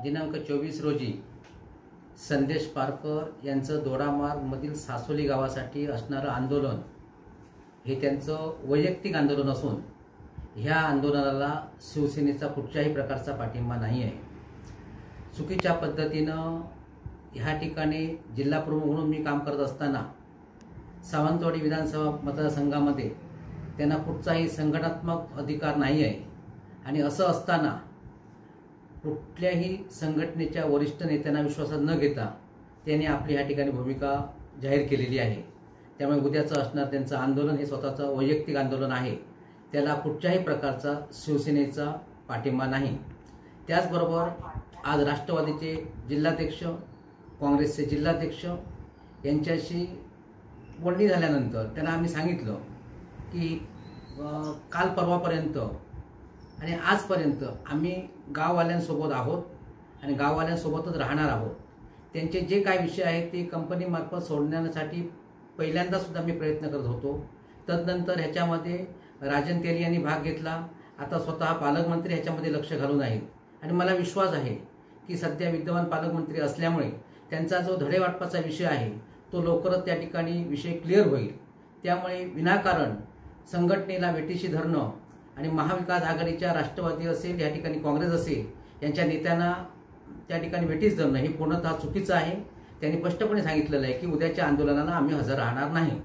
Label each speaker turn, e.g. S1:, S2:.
S1: दिनांक 24 रोजी संदेश पारकर यांचं दोडामार्गमधील सासोली गावासाठी असणारं आंदोलन हे त्यांचं वैयक्तिक आंदोलन असून ह्या आंदोलनाला शिवसेनेचा कुठल्याही प्रकारचा पाठिंबा नाही आहे। चुकीच्या पद्धतीनं ह्या ठिकाणी जिल्हा प्रमुख म्हणून मी काम करत असताना सावंतवाडी विधानसभा मतदारसंघामध्ये त्यांना कुठचाही संघटनात्मक अधिकार नाही आहे आणि असं असताना कुठल्याही संघटनेच्या वरिष्ठ नेत्यांना विश्वासात न घेता त्यांनी आपली ह्या ठिकाणी भूमिका जाहीर केलेली आहे। त्यामुळे उद्याचं असणार त्यांचं आंदोलन हे स्वतःचं वैयक्तिक आंदोलन आहे, त्याला कुठल्याही प्रकारचा शिवसेनेचा पाठिंबा नाही। त्याचबरोबर आज राष्ट्रवादीचे जिल्हाध्यक्ष, काँग्रेसचे जिल्हाध्यक्ष यांच्याशी बोलणी झाल्यानंतर त्यांना आम्ही सांगितलं की काल परवापर्यंत आणि आजपर्यंत आम्ही गाववाल्यांसोबत आहोत आणि गाववाल्यांसोबतच राहणार आहोत। त्यांचे जे काय विषय आहेत ते कंपनीमार्फत सोडण्यासाठी पहिल्यांदा सुद्धा मी प्रयत्न करत होतो। तदनंतर ह्याच्यामध्ये राजन तेली यांनी भाग घेतला, आता स्वतः पालकमंत्री ह्याच्यामध्ये लक्ष घालून आहेत आणि मला विश्वास आहे की सध्या विद्यमान पालकमंत्री असल्यामुळे त्यांचा जो धडेवाटपाचा विषय आहे तो लवकरच त्या ठिकाणी विषय क्लिअर होईल। त्यामुळे विनाकारण संघटनेला वेठीशी धरणं आणि महाविकास आघाडीच्या राष्ट्रवादी असेल, या ठिकाणी काँग्रेस असेल, यांच्या नेत्यांना त्या ठिकाणी वेठीस धरणं हे पूर्णतः चुकीचं आहे। त्यांनी स्पष्टपणे सांगितलेलं आहे की उद्याच्या आंदोलनाला आम्ही हजर राहणार नाही।